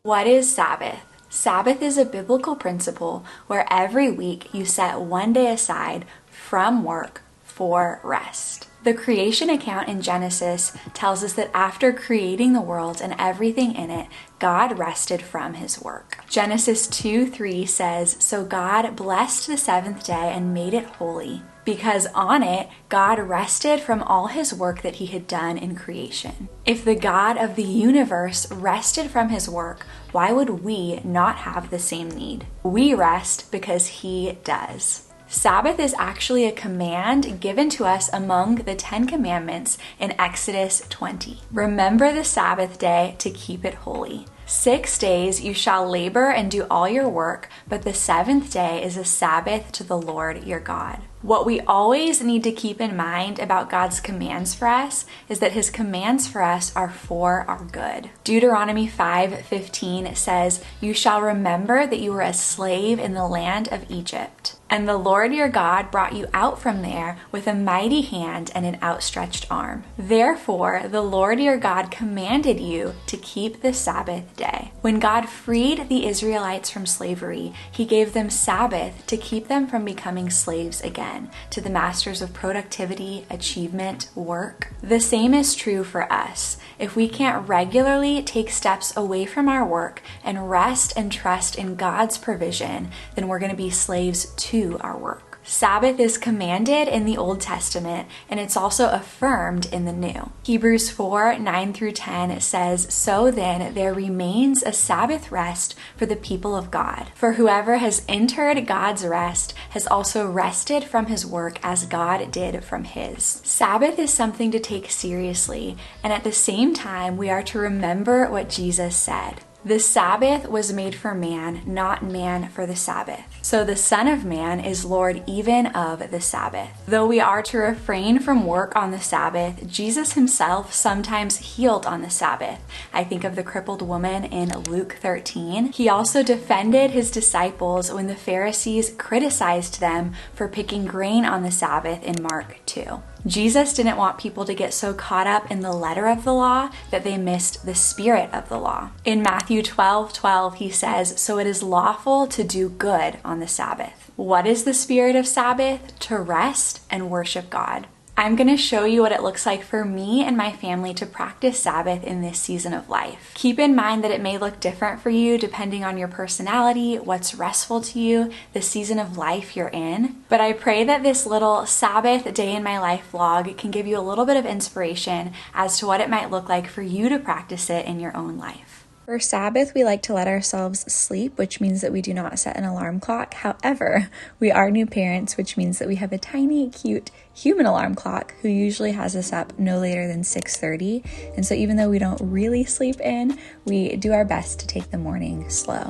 What is Sabbath? Sabbath is a biblical principle where every week you set one day aside from work for rest. The creation account in Genesis tells us that after creating the world and everything in it, God rested from his work. Genesis 2:3 says, "So God blessed the seventh day and made it holy, because on it God rested from all his work that he had done in creation." If the God of the universe rested from his work, why would we not have the same need? We rest because he does. Sabbath is actually a command given to us among the 10 Commandments in Exodus 20. Remember the Sabbath day to keep it holy. 6 days you shall labor and do all your work, but the seventh day is a Sabbath to the Lord your God. What we always need to keep in mind about God's commands for us is that his commands for us are for our good. Deuteronomy 5:15 says, "You shall remember that you were a slave in the land of Egypt, and the Lord your God brought you out from there with a mighty hand and an outstretched arm. Therefore, the Lord your God commanded you to keep the Sabbath day." When God freed the Israelites from slavery, he gave them Sabbath to keep them from becoming slaves again to the masters of productivity, achievement, work. The same is true for us. If we can't regularly take steps away from our work and rest and trust in God's provision, then we're going to be slaves to our work. Sabbath is commanded in the Old Testament, and it's also affirmed in the New. Hebrews 4:9-10 says, "So then there remains a Sabbath rest for the people of God. For whoever has entered God's rest has also rested from his work as God did from his." Sabbath is something to take seriously, and at the same time, we are to remember what Jesus said. The Sabbath was made for man, not man for the Sabbath. So the Son of Man is Lord even of the Sabbath. Though we are to refrain from work on the Sabbath, Jesus himself sometimes healed on the Sabbath. I think of the crippled woman in Luke 13. He also defended his disciples when the Pharisees criticized them for picking grain on the Sabbath in Mark 2. Jesus didn't want people to get so caught up in the letter of the law that they missed the spirit of the law. In Matthew 12:12, he says, "So it is lawful to do good on the Sabbath." What is the spirit of Sabbath? To rest and worship God. I'm going to show you what it looks like for me and my family to practice Sabbath in this season of life. Keep in mind that it may look different for you depending on your personality, what's restful to you, the season of life you're in. But I pray that this little Sabbath day in my life vlog can give you a little bit of inspiration as to what it might look like for you to practice it in your own life. For Sabbath, we like to let ourselves sleep, which means that we do not set an alarm clock. However, we are new parents, which means that we have a tiny, cute human alarm clock who usually has us up no later than 6:30. And so even though we don't really sleep in, we do our best to take the morning slow.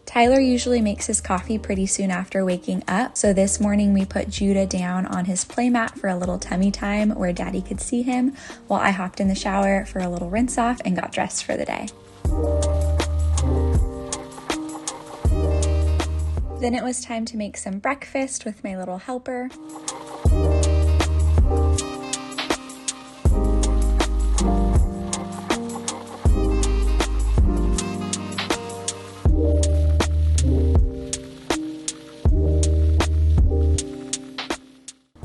Tyler usually makes his coffee pretty soon after waking up, so this morning we put Judah down on his playmat for a little tummy time where Daddy could see him, while I hopped in the shower for a little rinse off and got dressed for the day. Then it was time to make some breakfast with my little helper.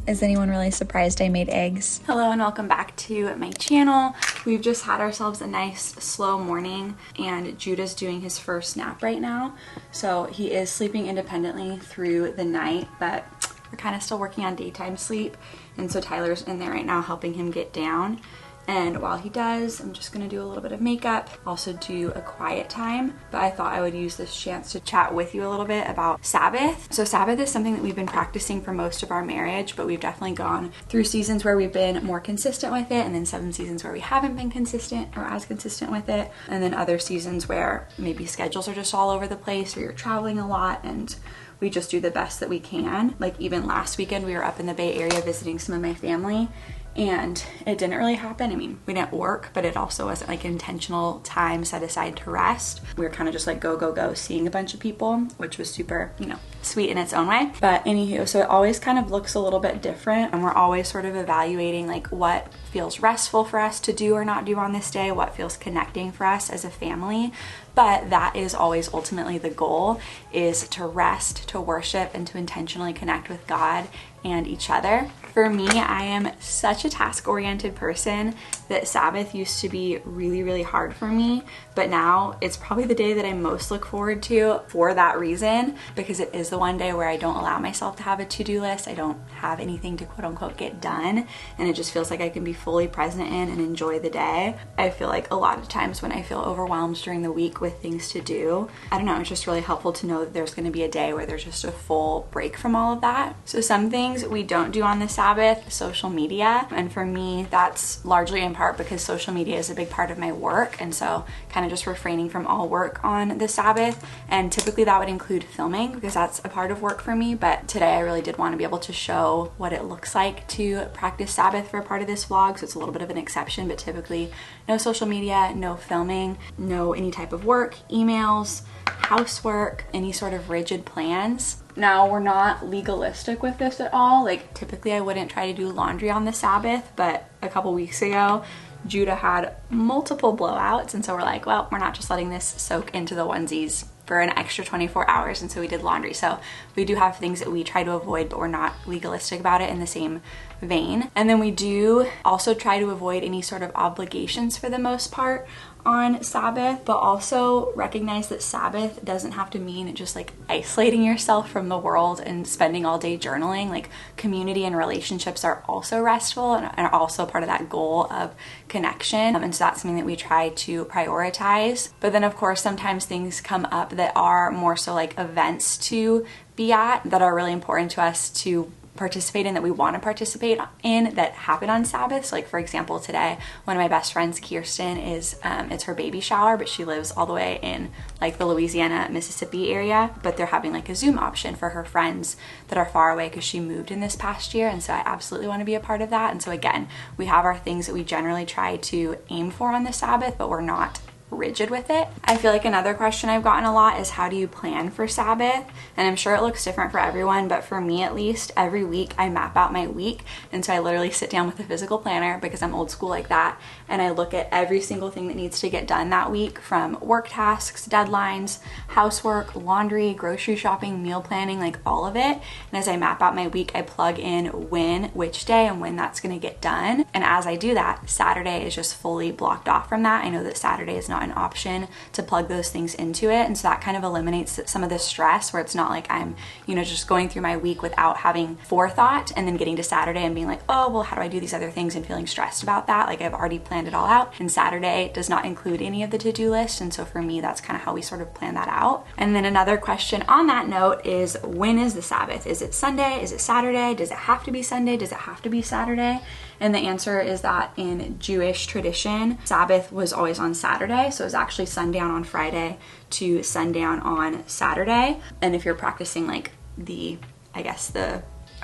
Is anyone really surprised I made eggs? Hello and welcome back to my channel. We've just had ourselves a nice slow morning and Judah's doing his first nap right now. So he is sleeping independently through the night, but we're kind of still working on daytime sleep. And so Tyler's in there right now helping him get down. And while he does, I'm just gonna do a little bit of makeup, also do a quiet time. But I thought I would use this chance to chat with you a little bit about Sabbath. So Sabbath is something that we've been practicing for most of our marriage, but we've definitely gone through seasons where we've been more consistent with it, and then some seasons where we haven't been consistent or as consistent with it, and then other seasons where maybe schedules are just all over the place or you're traveling a lot and we just do the best that we can. Like even last weekend, we were up in the Bay Area visiting some of my family, and it didn't really happen. I mean, we didn't work, but it also wasn't like intentional time set aside to rest. We were kind of just like go, go, go, seeing a bunch of people, which was super, you know, sweet in its own way. But anywho, so it always kind of looks a little bit different, and we're always sort of evaluating like what feels restful for us to do or not do on this day, what feels connecting for us as a family. But that is always ultimately the goal, is to rest, to worship, and to intentionally connect with God and each other. For me, I am such a task-oriented person that Sabbath used to be really, really hard for me, but now it's probably the day that I most look forward to for that reason, because it is the one day where I don't allow myself to have a to-do list. I don't have anything to quote unquote get done, and it just feels like I can be fully present in and enjoy the day. I feel like a lot of times when I feel overwhelmed during the week with things to do, I don't know, it's just really helpful to know that there's going to be a day where there's just a full break from all of that. So some things we don't do on the Sabbath: social media. And for me, that's largely in part because social media is a big part of my work, and so kind of just refraining from all work on the Sabbath. And typically that would include filming, because that's a part of work for me. But today I really did want to be able to show what it looks like to practice Sabbath for a part of this vlog, so it's a little bit of an exception. But typically no social media, no filming, no any type of work, emails, housework, any sort of rigid plans. Now, we're not legalistic with this at all. Like, typically I wouldn't try to do laundry on the Sabbath, but a couple weeks ago Judah had multiple blowouts, and so we're like, well, we're not just letting this soak into the onesies for an extra 24 hours, and so we did laundry. So we do have things that we try to avoid, but we're not legalistic about it in the same vein. And then we do also try to avoid any sort of obligations for the most part on Sabbath, but also recognize that Sabbath doesn't have to mean just like isolating yourself from the world and spending all day journaling. Like, community and relationships are also restful and are also part of that goal of connection. And so that's something that we try to prioritize. But then of course sometimes things come up that are more so like events to be at that are really important to us to participate in, that we want to participate in, that happen on Sabbath. So like, for example, today one of my best friends, Kirsten, is it's her baby shower, but she lives all the way in like the Louisiana, Mississippi area, but they're having like a Zoom option for her friends that are far away because she moved in this past year, and so I absolutely want to be a part of that. And so again, we have our things that we generally try to aim for on the Sabbath, but we're not rigid with it. I feel like another question I've gotten a lot is, how do you plan for Sabbath? And I'm sure it looks different for everyone, but for me at least, every week I map out my week. And so I literally sit down with a physical planner, because I'm old school like that, and I look at every single thing that needs to get done that week, from work tasks, deadlines, housework, laundry, grocery shopping, meal planning, like all of it. And as I map out my week, I plug in when, which day, and when that's going to get done. And as I do that, Saturday is just fully blocked off from that. I know that Saturday is not an option to plug those things into it, and so that kind of eliminates some of the stress, where it's not like I'm, you know, just going through my week without having forethought and then getting to Saturday and being like, oh well, how do I do these other things, and feeling stressed about that. Like, I've already planned it all out, and Saturday does not include any of the to-do list. And so for me, that's kind of how we sort of plan that out. And then another question on that note is, when is the Sabbath? Is it Sunday? Is it Saturday? Does it have to be Sunday? Does it have to be Saturday? And the answer is that in Jewish tradition, Sabbath was always on Saturday. So it was actually sundown on Friday to sundown on Saturday. And if you're practicing like the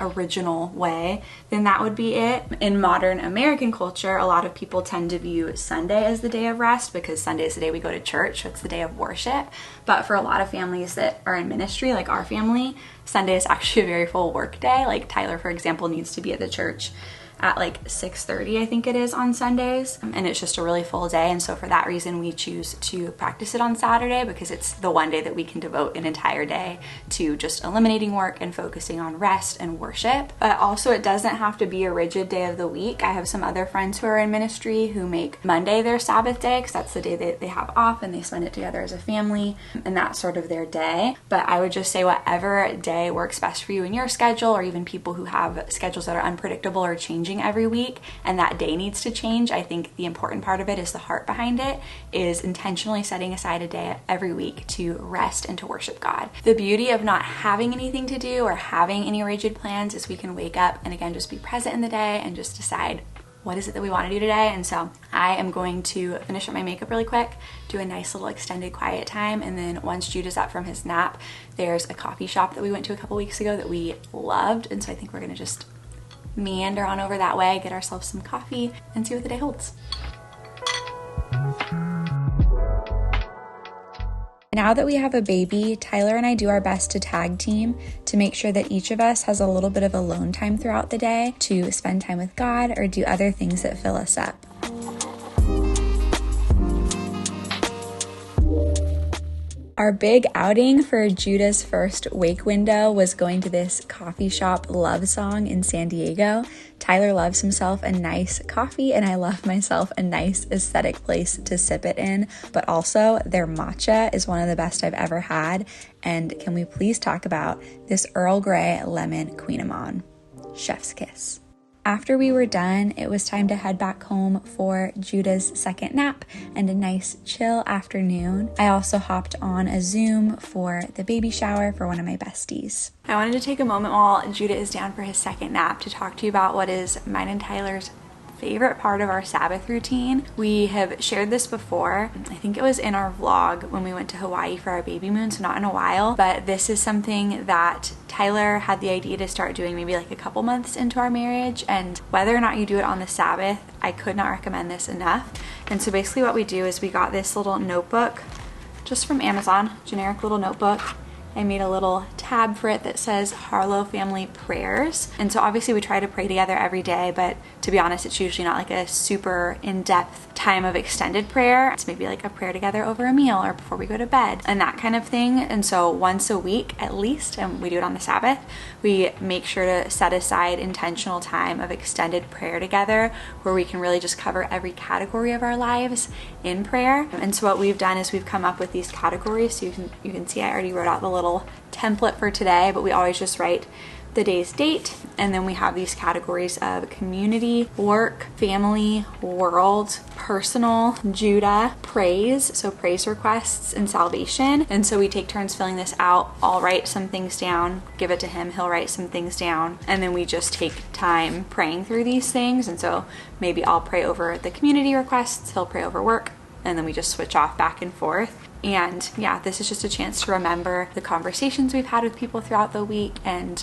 original way, then that would be it. In modern American culture, a lot of people tend to view Sunday as the day of rest, because Sunday is the day we go to church, so it's the day of worship. But for a lot of families that are in ministry, like our family, Sunday is actually a very full work day. Like Tyler, for example, needs to be at the church at like 6:30, I think it is, on Sundays, and it's just a really full day. And so for that reason, we choose to practice it on Saturday, because it's the one day that we can devote an entire day to just eliminating work and focusing on rest and worship. But also, it doesn't have to be a rigid day of the week. I have some other friends who are in ministry who make Monday their Sabbath day, because that's the day that they have off and they spend it together as a family, and that's sort of their day. But I would just say whatever day works best for you in your schedule, or even people who have schedules that are unpredictable or changing every week, and that day needs to change. I think the important part of it is the heart behind it, is intentionally setting aside a day every week to rest and to worship God. The beauty of not having anything to do or having any rigid plans is we can wake up and again just be present in the day and just decide, what is it that we want to do today? And so I am going to finish up my makeup really quick, do a nice little extended quiet time, and then once Judah's up from his nap, there's a coffee shop that we went to a couple weeks ago that we loved, and so I think we're gonna just meander on over that way, get ourselves some coffee, and see what the day holds. Now that we have a baby, Tyler and I do our best to tag team to make sure that each of us has a little bit of alone time throughout the day to spend time with God or do other things that fill us up. Our big outing for Judah's first wake window was going to this coffee shop Love Song in San Diego. Tyler loves himself a nice coffee, and I love myself a nice aesthetic place to sip it in. But also, their matcha is one of the best I've ever had. And can we please talk about this Earl Grey lemon Queen Amon? Chef's kiss. After we were done, it was time to head back home for Judah's second nap and a nice chill afternoon. I also hopped on a Zoom for the baby shower for one of my besties. I wanted to take a moment while Judah is down for his second nap to talk to you about what is mine and Tyler's favorite part of our Sabbath routine. We have shared this before. I think it was in our vlog when we went to Hawaii for our baby moon, so not in a while, but this is something that Tyler had the idea to start doing maybe like a couple months into our marriage, and whether or not you do it on the Sabbath, I could not recommend this enough. And so basically what we do is we got this little notebook just from Amazon, generic little notebook. I made a little tab for it that says Harlow Family Prayers. And so obviously we try to pray together every day, but to be honest, it's usually not like a super in-depth time of extended prayer. It's maybe like a prayer together over a meal or before we go to bed and that kind of thing. And so once a week at least, and we do it on the Sabbath, we make sure to set aside intentional time of extended prayer together where we can really just cover every category of our lives in prayer. And so what we've done is we've come up with these categories. So you can see I already wrote out the little template for today, but we always just write the day's date, and then we have these categories of community, work, family, world, personal, Judah, praise, so praise requests, and salvation. And so we take turns filling this out. I'll write some things down, give it to him, he'll write some things down, and then we just take time praying through these things. And so maybe I'll pray over the community requests, he'll pray over work, and then we just switch off back and forth. And yeah, this is just a chance to remember the conversations we've had with people throughout the week and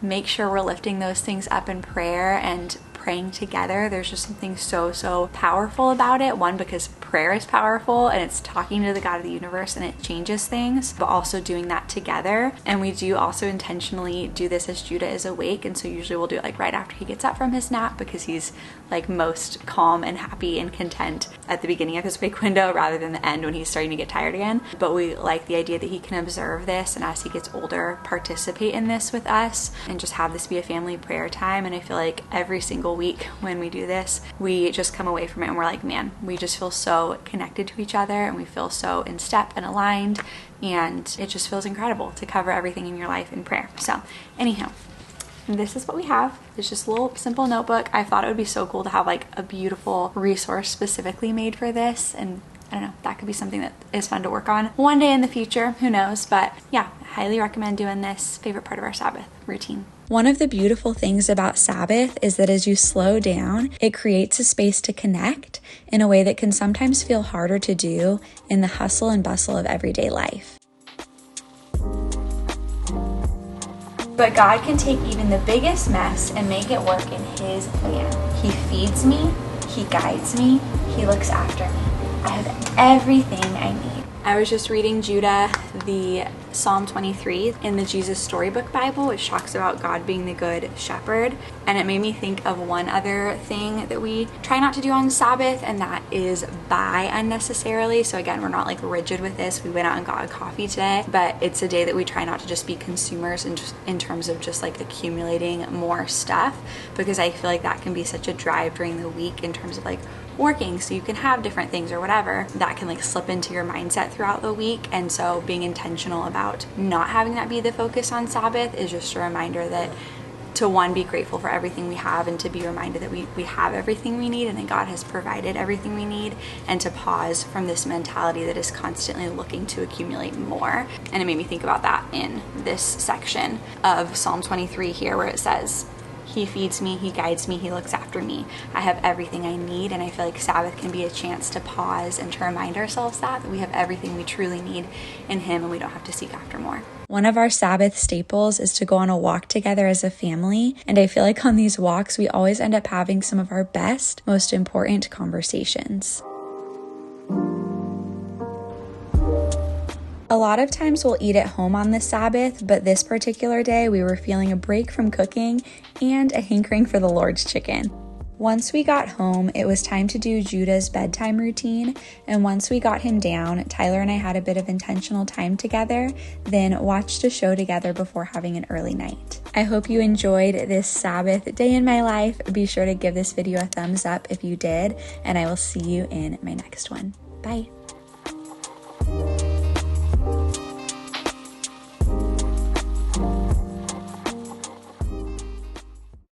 make sure we're lifting those things up in prayer and praying together. There's just something so powerful about it. One, because prayer is powerful and it's talking to the God of the universe and it changes things, but also doing that together. And we do also intentionally do this as Judah is awake. And so usually we'll do it like right after he gets up from his nap because he's like most calm and happy and content at the beginning of his wake window rather than the end when he's starting to get tired again. But we like the idea that he can observe this and as he gets older, participate in this with us and just have this be a family prayer time. And I feel like every single week when we do this, we just come away from it and we're like, man, we just feel so connected to each other and we feel so in step and aligned, and it just feels incredible to cover everything in your life in prayer. So anyhow, this is what we have. It's just a little simple notebook. I thought it would be so cool to have like a beautiful resource specifically made for this, and I don't know, that could be something that is fun to work on one day in the future, who knows. But yeah, I highly recommend doing this. Favorite part of our Sabbath routine. One of the beautiful things about Sabbath is that as you slow down, it creates a space to connect in a way that can sometimes feel harder to do in the hustle and bustle of everyday life. But God can take even the biggest mess and make it work in His plan. He feeds me, He guides me, He looks after me. I have everything I need. I was just reading Judah, the Psalm 23 in the Jesus Storybook Bible, which talks about God being the good shepherd. And it made me think of one other thing that we try not to do on Sabbath, and that is buy unnecessarily. So again, we're not like rigid with this. We went out and got a coffee today, but it's a day that we try not to just be consumers in terms of just like accumulating more stuff, because I feel like that can be such a drive during the week in terms of like working so you can have different things or whatever that can like slip into your mindset throughout the week. And so being intentional about not having that be the focus on Sabbath is just a reminder that to one, be grateful for everything we have, and to be reminded that we have everything we need and that God has provided everything we need, and to pause from this mentality that is constantly looking to accumulate more. And it made me think about that in this section of Psalm 23 here, where it says, He feeds me, he guides me, he looks after me. I have everything I need, and I feel like Sabbath can be a chance to pause and to remind ourselves that we have everything we truly need in him and we don't have to seek after more. One of our Sabbath staples is to go on a walk together as a family, and I feel like on these walks we always end up having some of our best, most important conversations. A lot of times we'll eat at home on the Sabbath, but this particular day we were feeling a break from cooking and a hankering for the Lord's chicken. Once we got home, it was time to do Judah's bedtime routine, and once we got him down, Tyler and I had a bit of intentional time together, then watched a show together before having an early night. I hope you enjoyed this Sabbath day in my life. Be sure to give this video a thumbs up if you did, and I will see you in my next one. Bye.